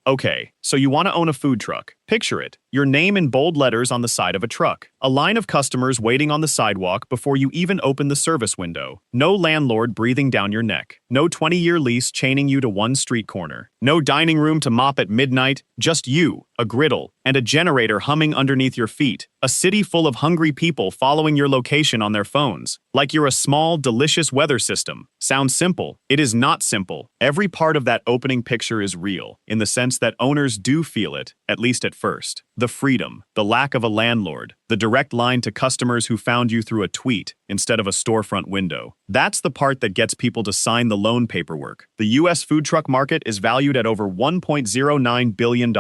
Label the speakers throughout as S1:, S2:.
S1: Okay, so you want to own a food truck. Picture it. Your name in bold letters on the side of a truck. A line of customers waiting on the sidewalk before you even open the service window. No landlord breathing down your neck. No 20-year lease chaining you to one street corner. No dining room to mop at midnight. Just you, a griddle, and a generator humming underneath your feet. A city full of hungry people following your location on their phones. Like you're a small, delicious weather system. Sounds simple. It is not simple. Every part of that opening picture is real, in the sense that owners do feel it, at least at first. The freedom, the lack of a landlord, the direct line to customers who found you through a tweet instead of a storefront window. That's the part that gets people to sign the loan paperwork. The U.S. food truck market is valued at over $1.09 billion.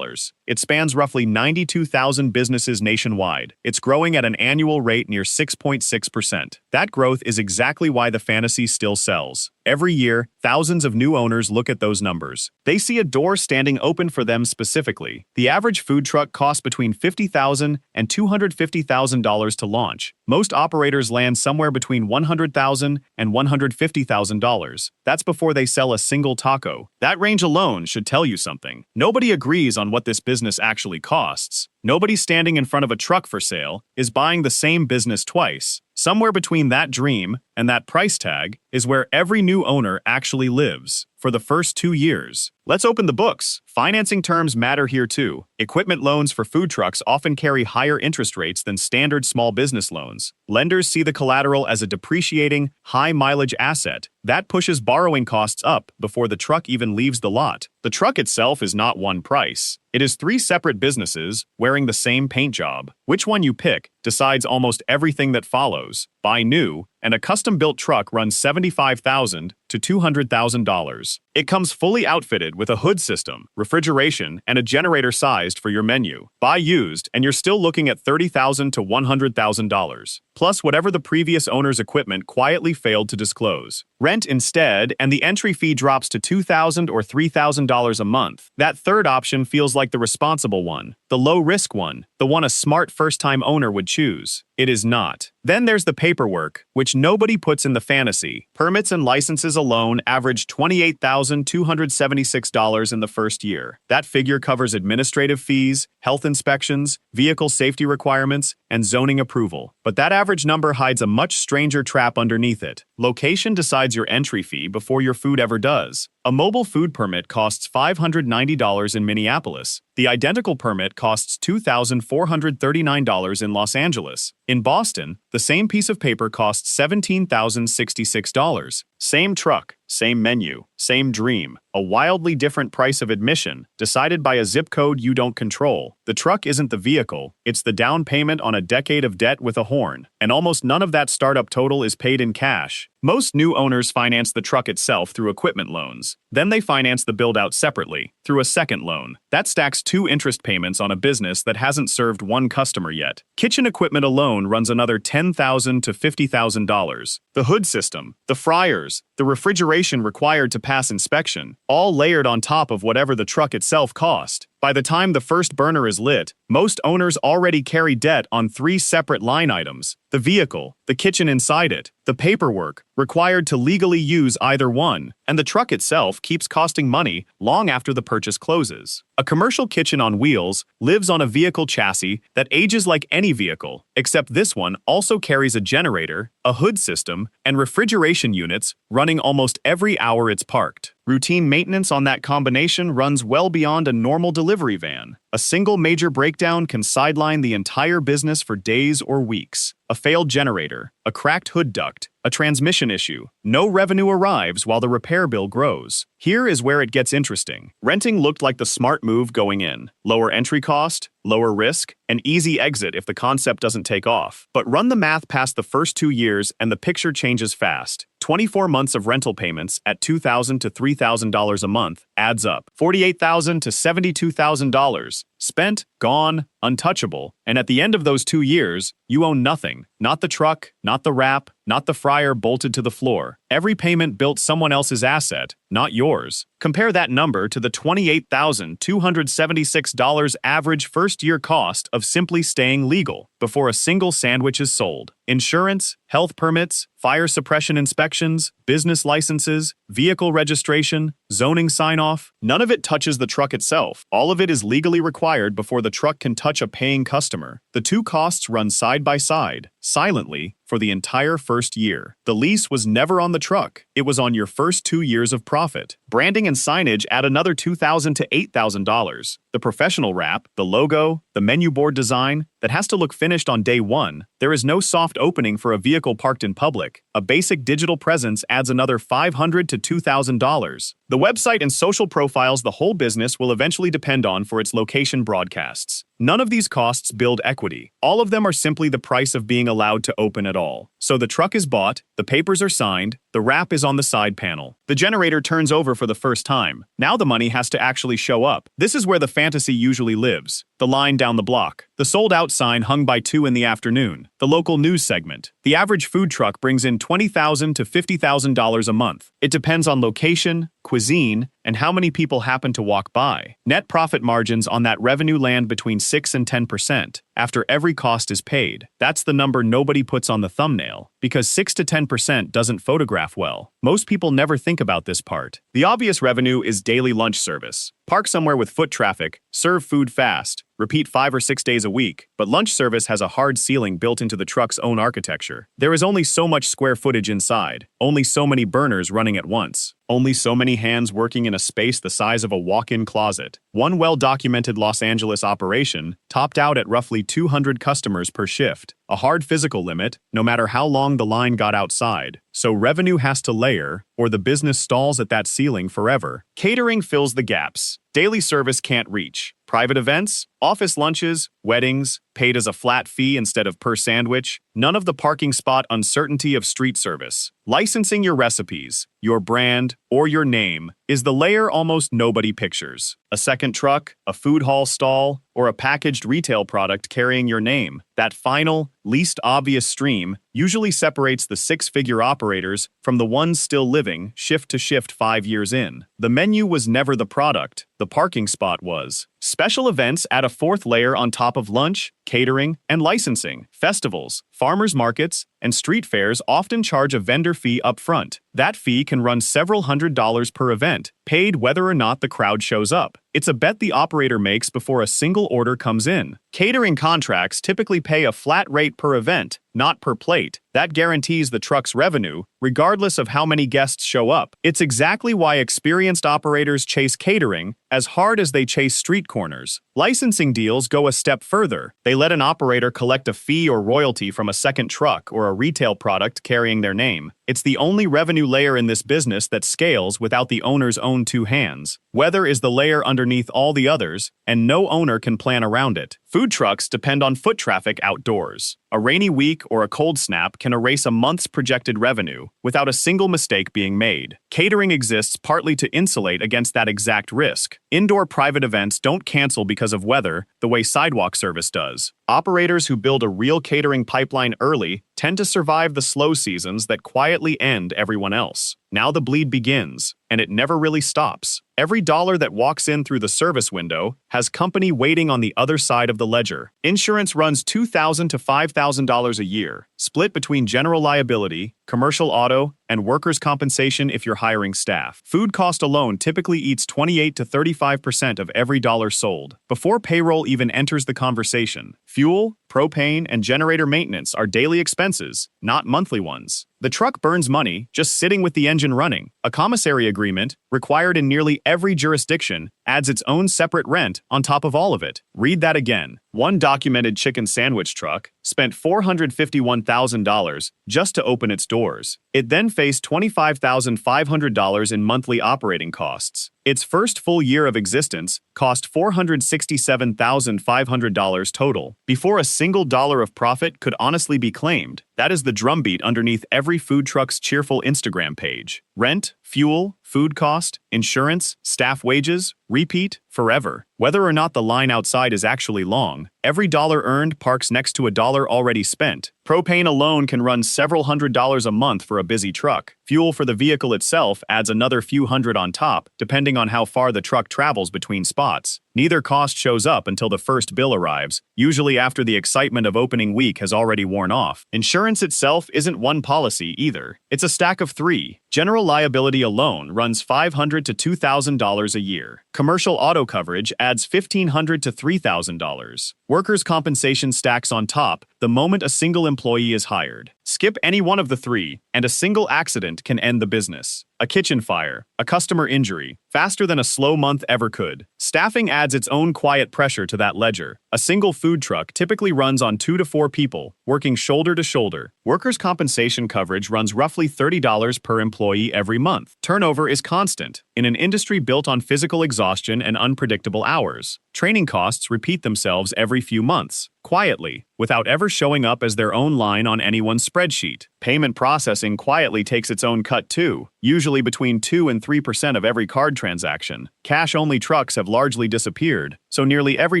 S1: It spans roughly 92,000 businesses nationwide. It's growing at an annual rate near 6.6%. That growth is exactly why the fantasy still sells. Every year, thousands of new owners look at those numbers. They see a door standing open for them specifically. The average food truck costs between $50,000 and $250,000 to launch. Most operators land somewhere between $100,000 and $150,000. That's before they sell a single taco. That range alone should tell you something. Nobody agrees on what this business actually costs. Nobody standing in front of a truck for sale is buying the same business twice. Somewhere between that dream and that price tag is where every new owner actually lives, for the first 2 years. Let's open the books. Financing terms matter here too. Equipment loans for food trucks often carry higher interest rates than standard small business loans. Lenders see the collateral as a depreciating, high-mileage asset. That pushes borrowing costs up before the truck even leaves the lot. The truck itself is not one price. It is 3 separate businesses wearing the same paint job. Which one you pick decides almost everything that follows. Buy new, and a custom-built truck runs $75,000 to $200,000. It comes fully outfitted with a hood system, refrigeration, and a generator sized for your menu. Buy used, and you're still looking at $30,000 to $100,000, plus whatever the previous owner's equipment quietly failed to disclose. Rent instead, and the entry fee drops to $2,000 or $3,000 a month. That third option feels like the responsible one, the low-risk one, the one a smart first-time owner would choose. It is not. Then there's the paperwork, which nobody puts in the fantasy. Permits and licenses alone average $28,276 in the first year. That figure covers administrative fees, health inspections, vehicle safety requirements, and zoning approval. But that average number hides a much stranger trap underneath it. Location decides your entry fee before your food ever does. A mobile food permit costs $590 in Minneapolis. The identical permit costs $2,439 in Los Angeles. In Boston, the same piece of paper costs $17,066. Same truck, same menu, same dream, a wildly different price of admission, decided by a zip code you don't control. The truck isn't the vehicle, it's the down payment on a decade of debt with a horn, and almost none of that startup total is paid in cash. Most new owners finance the truck itself through equipment loans. Then they finance the build-out separately, through a second loan. That stacks 2 interest payments on a business that hasn't served one customer yet. Kitchen equipment alone runs another $10,000 to $50,000. The hood system, the fryers, the refrigeration required to pass inspection, all layered on top of whatever the truck itself cost. By the time the first burner is lit, most owners already carry debt on 3 separate line items: the vehicle, the kitchen inside it, the paperwork required to legally use either one, and the truck itself keeps costing money long after the purchase closes. A commercial kitchen on wheels lives on a vehicle chassis that ages like any vehicle, except this one also carries a generator, a hood system, and refrigeration units running almost every hour it's parked. Routine maintenance on that combination runs well beyond a normal delivery van. A single major breakdown can sideline the entire business for days or weeks. A failed generator, a cracked hood duct, a transmission issue. No revenue arrives while the repair bill grows. Here is where it gets interesting. Renting looked like the smart move going in. Lower entry cost, lower risk, an easy exit if the concept doesn't take off. But run the math past the first 2 years and the picture changes fast. 24 months of rental payments at $2,000 to $3,000 a month adds up. $48,000 to $72,000. Spent gone, untouchable, and at the end of those 2 years, you own nothing. Not the truck, not the wrap, not the fryer bolted to the floor. Every payment built someone else's asset, not yours. Compare that number to the $28,276 average first-year cost of simply staying legal before a single sandwich is sold. Insurance, health permits, fire suppression inspections, business licenses, vehicle registration, zoning sign-off. None of it touches the truck itself. All of it is legally required before the truck can touch a paying customer. The two costs run side by side, silently, for the entire first year. The lease was never on the truck. It was on your first 2 years of profit. Branding and signage add another $2,000 to $8,000. The professional wrap, the logo, the menu board design, that has to look finished on day one. There is no soft opening for a vehicle parked in public. A basic digital presence adds another $500 to $2,000. The website and social profiles the whole business will eventually depend on for its location broadcasts. None of these costs build equity. All of them are simply the price of being allowed to open at all. So the truck is bought, the papers are signed, the wrap is on the side panel. The generator turns over for the first time. Now the money has to actually show up. This is where the fantasy usually lives. The line down the block. The sold-out sign hung by 2 in the afternoon. The local news segment. The average food truck brings in $20,000 to $50,000 a month. It depends on location, cuisine, and how many people happen to walk by. Net profit margins on that revenue land between 6 and 10% after every cost is paid. That's the number nobody puts on the thumbnail, because 6 to 10% doesn't photograph well. Most people never think about this part. The obvious revenue is daily lunch service. Park somewhere with foot traffic, serve food fast, repeat 5 or 6 days a week, but lunch service has a hard ceiling built into the truck's own architecture. There is only so much square footage inside, only so many burners running at once, only so many hands working in a space the size of a walk-in closet. One well-documented Los Angeles operation topped out at roughly 200 customers per shift, a hard physical limit, no matter how long the line got outside. So revenue has to layer, or the business stalls at that ceiling forever. Catering fills the gaps. Daily service can't reach. Private events, office lunches, weddings, paid as a flat fee instead of per sandwich, none of the parking spot uncertainty of street service. Licensing your recipes, your brand, or your name is the layer almost nobody pictures. A second truck, a food hall stall, or a packaged retail product carrying your name. That final, least obvious stream usually separates the 6-figure operators from the ones still living shift to shift 5 years in. The menu was never the product, the parking spot was. Special events add a fourth layer on top of lunch, catering, and licensing. Festivals, farmers markets, and street fairs often charge a vendor fee up front. That fee can run several $100s per event, paid whether or not the crowd shows up. It's a bet the operator makes before a single order comes in. Catering contracts typically pay a flat rate per event, not per plate. That guarantees the truck's revenue, regardless of how many guests show up. It's exactly why experienced operators chase catering as hard as they chase street corners. Licensing deals go a step further. They let an operator collect a fee or royalty from a second truck or a retail product carrying their name. It's the only revenue layer in this business that scales without the owner's own 2 hands. Weather is the layer underneath all the others, and no owner can plan around it. Food trucks depend on foot traffic outdoors. A rainy week or a cold snap can erase a month's projected revenue without a single mistake being made. Catering exists partly to insulate against that exact risk. Indoor private events don't cancel because of weather the way sidewalk service does. Operators who build a real catering pipeline early tend to survive the slow seasons that quietly end everyone else. Now the bleed begins, and it never really stops. Every dollar that walks in through the service window has company waiting on the other side of the ledger. Insurance runs $2,000 to $5,000 a year, split between general liability, commercial auto, and workers' compensation if you're hiring staff. Food cost alone typically eats 28 to 35% of every dollar sold, before payroll even enters the conversation. Fuel, propane, and generator maintenance are daily expenses, not monthly ones. The truck burns money just sitting with the engine running. A commissary agreement, required in nearly every jurisdiction, adds its own separate rent on top of all of it. Read that again. One documented chicken sandwich truck spent $451,000 just to open its doors. It then faced $25,500 in monthly operating costs. Its first full year of existence cost $467,500 total, before a single dollar of profit could honestly be claimed. That is the drumbeat underneath every food truck's cheerful Instagram page. Rent, fuel, food cost, insurance, staff wages, repeat, forever. Whether or not the line outside is actually long, every dollar earned parks next to a dollar already spent. Propane alone can run several $100s a month for a busy truck. Fuel for the vehicle itself adds another few hundred on top, depending on how far the truck travels between spots. Neither cost shows up until the first bill arrives, usually after the excitement of opening week has already worn off. Insurance itself isn't one policy either. It's a stack of three. General liability alone runs $500 to $2,000 a year. Commercial auto coverage adds $1,500 to $3,000. Workers' compensation stacks on top the moment a single employee is hired. Skip any one of the three, and a single accident can end the business. A kitchen fire, a customer injury, faster than a slow month ever could. Staffing adds its own quiet pressure to that ledger. A single food truck typically runs on 2 to 4 people, working shoulder to shoulder. Workers' compensation coverage runs roughly $30 per employee every month. Turnover is constant, in an industry built on physical exhaustion and unpredictable hours. Training costs repeat themselves every few months, quietly, without ever showing up as their own line on anyone's spreadsheet. Payment processing quietly takes its own cut too, usually between 2 and 3% of every card transaction. Cash-only trucks have largely disappeared, so nearly every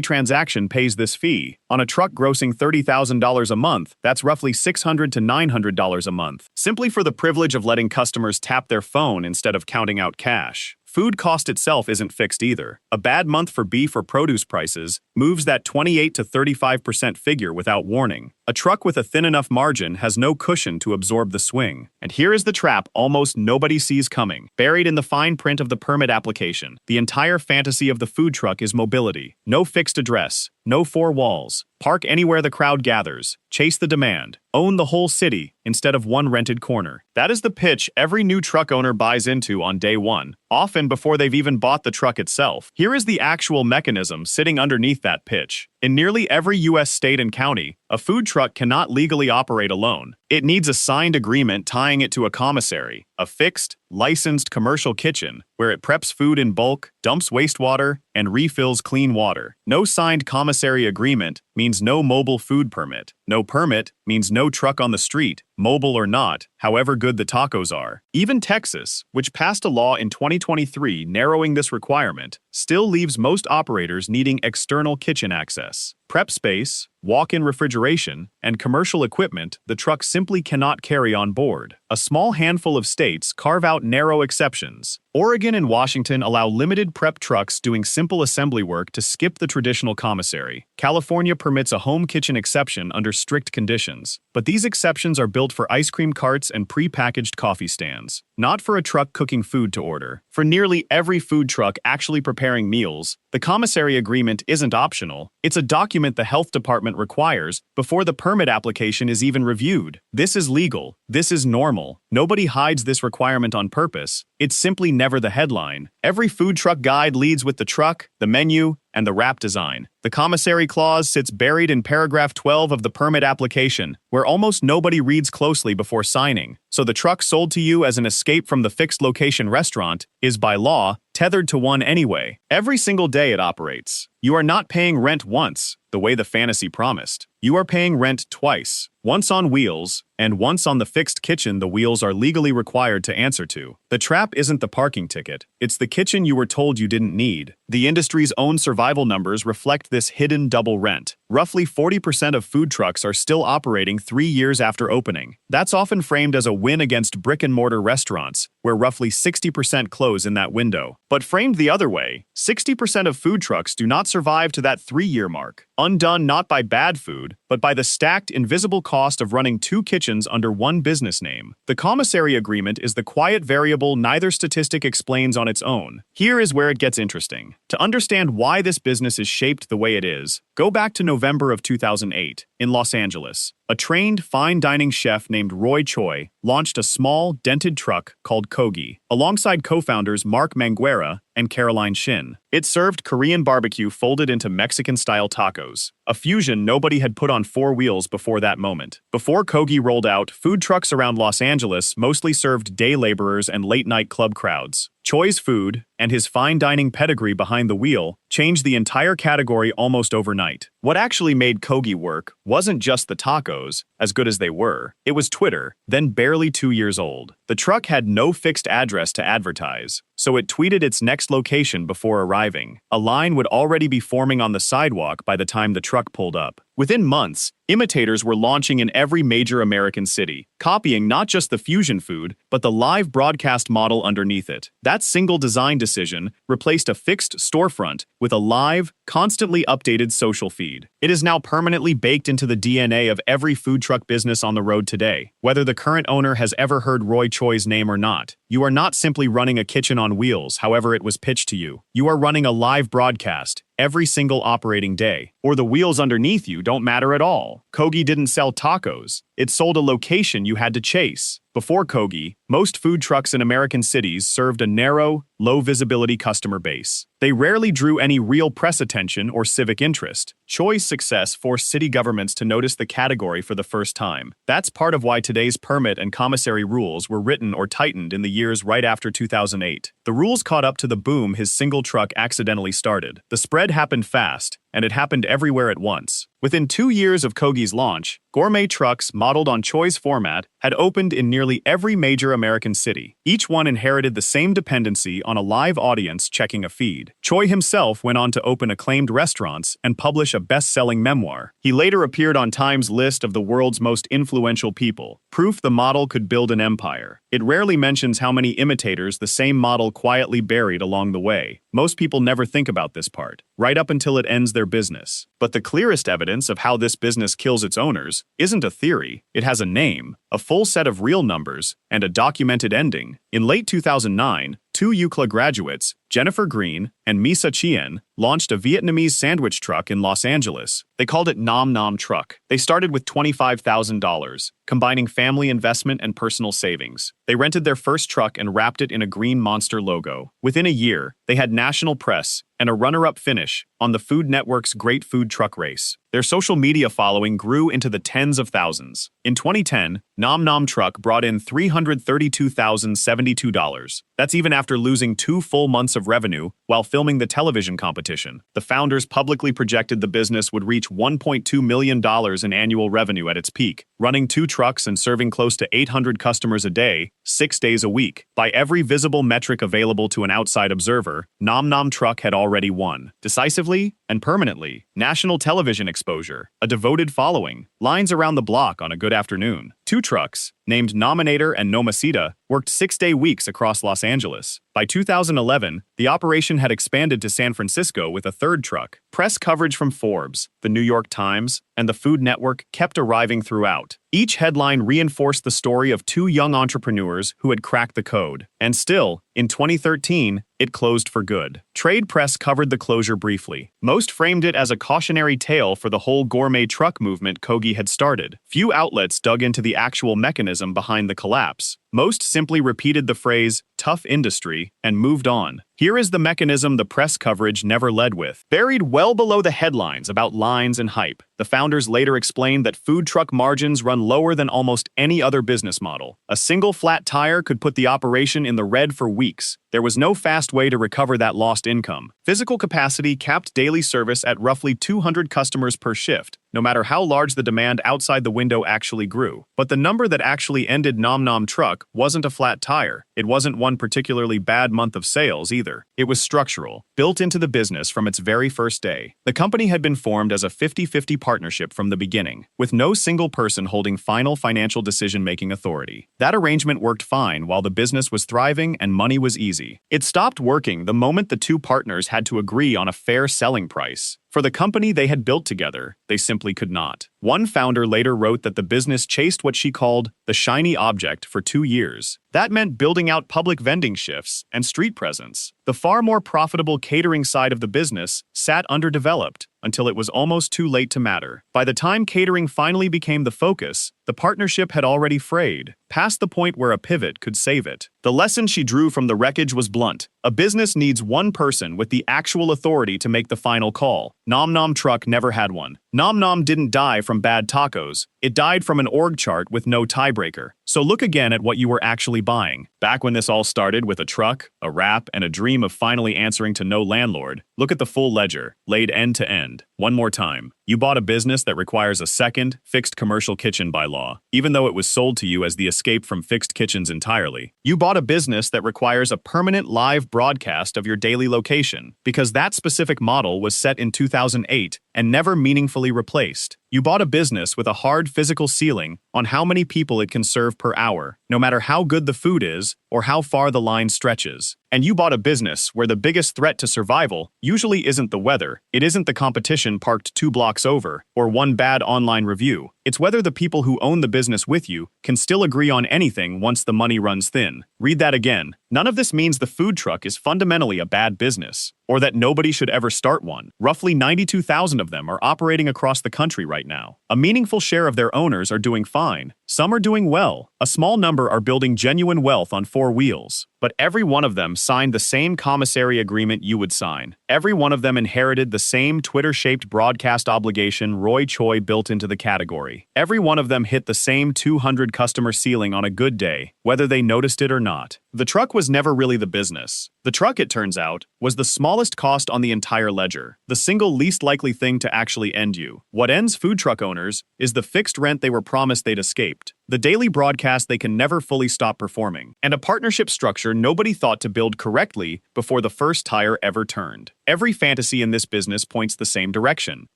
S1: transaction pays this fee. On a truck grossing $30,000 a month, that's roughly $600 to $900 a month, simply for the privilege of letting customers tap their phone instead of counting out cash. Food cost itself isn't fixed either. A bad month for beef or produce prices moves that 28 to 35% figure without warning. A truck with a thin enough margin has no cushion to absorb the swing. And here is the trap almost nobody sees coming. Buried in the fine print of the permit application, the entire fantasy of the food truck is mobility. No fixed address, no 4 walls. Park anywhere the crowd gathers. Chase the demand. Own the whole city instead of one rented corner. That is the pitch every new truck owner buys into on day one, often before they've even bought the truck itself. Here is the actual mechanism sitting underneath that pitch. In nearly every U.S. state and county, a food truck cannot legally operate alone. It needs a signed agreement tying it to a commissary, a fixed, licensed commercial kitchen where it preps food in bulk, dumps wastewater, and refills clean water. No signed commissary agreement means no mobile food permit. No permit means no truck on the street, mobile or not, however good the tacos are. Even Texas, which passed a law in 2023 narrowing this requirement, still leaves most operators needing external kitchen access. Prep space, walk-in refrigeration, and commercial equipment the truck simply cannot carry on board. A small handful of states carve out narrow exceptions. Oregon and Washington allow limited prep trucks doing simple assembly work to skip the traditional commissary. California permits a home kitchen exception under strict conditions, but these exceptions are built for ice cream carts and pre-packaged coffee stands, not for a truck cooking food to order. For nearly every food truck actually preparing meals, the commissary agreement isn't optional. It's a document the health department requires before the permit application is even reviewed. This is legal. This is normal. Nobody hides this requirement on purpose. It's simply never the headline. Every food truck guide leads with the truck, the menu, and the wrap design. The commissary clause sits buried in paragraph 12 of the permit application, where almost nobody reads closely before signing. So the truck sold to you as an escape from the fixed location restaurant is, by law, tethered to one anyway. Every single day it operates. You are not paying rent once, the way the fantasy promised. You are paying rent twice. Once on wheels, and once on the fixed kitchen the wheels are legally required to answer to. The trap isn't the parking ticket. It's the kitchen you were told you didn't need. The industry's own survival numbers reflect this hidden double rent. Roughly 40% of food trucks are still operating 3 years after opening. That's often framed as a win against brick-and-mortar restaurants, where roughly 60% close in that window. But framed the other way, 60% of food trucks do not survive to that 3-year mark. Undone not by bad food, but by the stacked, invisible cost of running 2 kitchens under one business name. The commissary agreement is the quiet variable neither statistic explains on its own. Here is where it gets interesting. To understand why this business is shaped the way it is, go back to November of 2008 in Los Angeles. A trained fine dining chef named Roy Choi launched a small, dented truck called Kogi, alongside co-founders Mark Manguera and Caroline Shin. It served Korean barbecue folded into Mexican-style tacos, a fusion nobody had put on 4 wheels before that moment. Before Kogi rolled out, food trucks around Los Angeles mostly served day laborers and late-night club crowds. Choi's food, and his fine dining pedigree behind the wheel, changed the entire category almost overnight. What actually made Kogi work wasn't just the tacos, as good as they were. It was Twitter, then barely 2 years old. The truck had no fixed address to advertise, so it tweeted its next location before arriving. A line would already be forming on the sidewalk by the time the truck pulled up. Within months, imitators were launching in every major American city, copying not just the fusion food, but the live broadcast model underneath it. That single design decision replaced a fixed storefront with a live, constantly updated social feed. It is now permanently baked into the DNA of every food truck business on the road today. Whether the current owner has ever heard Roy Choi's name or not, you are not simply running a kitchen on wheels, however it was pitched to you. You are running a live broadcast every single operating day, or the wheels underneath you don't matter at all. Kogi didn't sell tacos. It sold a location you had to chase. Before Kogi, most food trucks in American cities served a narrow, low-visibility customer base. They rarely drew any real press attention or civic interest. Choi's success forced city governments to notice the category for the first time. That's part of why today's permit and commissary rules were written or tightened in the years right after 2008. The rules caught up to the boom his single truck accidentally started. The spread happened fast, and it happened everywhere at once. Within 2 years of Kogi's launch, gourmet trucks modeled on Choi's format had opened in nearly every major American city. Each one inherited the same dependency on a live audience checking a feed. Choi himself went on to open acclaimed restaurants and publish a best-selling memoir. He later appeared on Time's list of the world's most influential people, proof the model could build an empire. It rarely mentions how many imitators the same model quietly buried along the way. Most people never think about this part, right up until it ends their business. But the clearest evidence of how this business kills its owners isn't a theory. It has a name, a full set of real numbers, and a documented ending. In late 2009, 2 UCLA graduates, Jennifer Green and Misa Chien, launched a Vietnamese sandwich truck in Los Angeles. They called it Nom Nom Truck. They started with $25,000, combining family investment and personal savings. They rented their first truck and wrapped it in a green monster logo. Within a year, they had national press and a runner-up finish on the Food Network's Great Food Truck Race. Their social media following grew into the tens of thousands. In 2010, Nom Nom Truck brought in $332,072. That's even after losing 2 full months of revenue while filming the television competition. The founders publicly projected the business would reach $1.2 million in annual revenue at its peak, running 2 trucks and serving close to 800 customers a day, 6 days a week. By every visible metric available to an outside observer, Nom Nom Truck had already won. Decisively and permanently. National television exposure, a devoted following, lines around the block on a good afternoon. 2 trucks, named Nominator and Nomacita, worked 6-day weeks across Los Angeles. By 2011, the operation had expanded to San Francisco with a 3rd truck. Press coverage from Forbes, the New York Times, and the Food Network kept arriving throughout. Each headline reinforced the story of 2 young entrepreneurs who had cracked the code. And still, in 2013, it closed for good. Trade press covered the closure briefly. Most framed it as a cautionary tale for the whole gourmet truck movement Kogi had started. Few outlets dug into the actual mechanism behind the collapse. Most simply repeated the phrase, "tough industry," and moved on. Here is the mechanism the press coverage never led with. Buried well below the headlines about lines and hype, the founders later explained that food truck margins run lower than almost any other business model. A single flat tire could put the operation in the red for weeks. There was no fast way to recover that lost income. Physical capacity capped daily service at roughly 200 customers per shift, no matter how large the demand outside the window actually grew. But the number that actually ended Nom Nom Truck wasn't a flat tire. It wasn't one particularly bad month of sales either. It was structural, built into the business from its very first day. The company had been formed as a 50-50 partnership from the beginning, with no single person holding final financial decision-making authority. That arrangement worked fine while the business was thriving and money was easy. It stopped working the moment the 2 partners had to agree on a fair selling price. For the company they had built together, they simply could not. One founder later wrote that the business chased what she called the shiny object for 2 years. That meant building out public vending shifts and street presence. The far more profitable catering side of the business sat underdeveloped until it was almost too late to matter. By the time catering finally became the focus, the partnership had already frayed, past the point where a pivot could save it. The lesson she drew from the wreckage was blunt. A business needs one person with the actual authority to make the final call. Nom Nom Truck never had one. Nom Nom didn't die from bad tacos. It died from an org chart with no tiebreaker. So look again at what you were actually buying. Back when this all started with a truck, a wrap, and a dream of finally answering to no landlord, look at the full ledger, laid end to end. One more time. You bought a business that requires a second, fixed commercial kitchen by law, even though it was sold to you as the escape from fixed kitchens entirely. You bought a business that requires a permanent live broadcast of your daily location, because that specific model was set in 2008 and never meaningfully replaced. You bought a business with a hard physical ceiling on how many people it can serve per hour, no matter how good the food is or how far the line stretches. And you bought a business where the biggest threat to survival usually isn't the weather, it isn't the competition parked 2 blocks over, or one bad online review. It's whether the people who own the business with you can still agree on anything once the money runs thin. Read that again. None of this means the food truck is fundamentally a bad business, or that nobody should ever start one. Roughly 92,000 of them are operating across the country right now. A meaningful share of their owners are doing fine. Some are doing well. A small number are building genuine wealth on 4 wheels. But every one of them signed the same commissary agreement you would sign. Every one of them inherited the same Twitter-shaped broadcast obligation Roy Choi built into the category. Every one of them hit the same 200 customer ceiling on a good day, whether they noticed it or not. The truck was never really the business. The truck, it turns out, was the smallest cost on the entire ledger, the single least likely thing to actually end you. What ends food truck owners is the fixed rent they were promised they'd escaped, the daily broadcast they can never fully stop performing, and a partnership structure nobody thought to build correctly before the first tire ever turned. Every fantasy in this business points the same direction,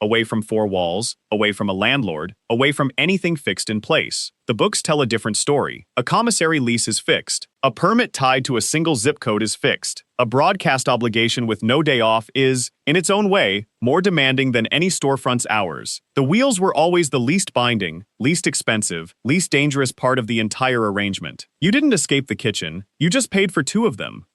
S1: away from 4 walls, away from a landlord, away from anything fixed in place. The books tell a different story. A commissary lease is fixed. A permit tied to a single zip code is fixed. A broadcast obligation with no day off is, in its own way, more demanding than any storefront's hours. The wheels were always the least binding, least expensive, least dangerous part of the entire arrangement. You didn't escape the kitchen, you just paid for 2 of them.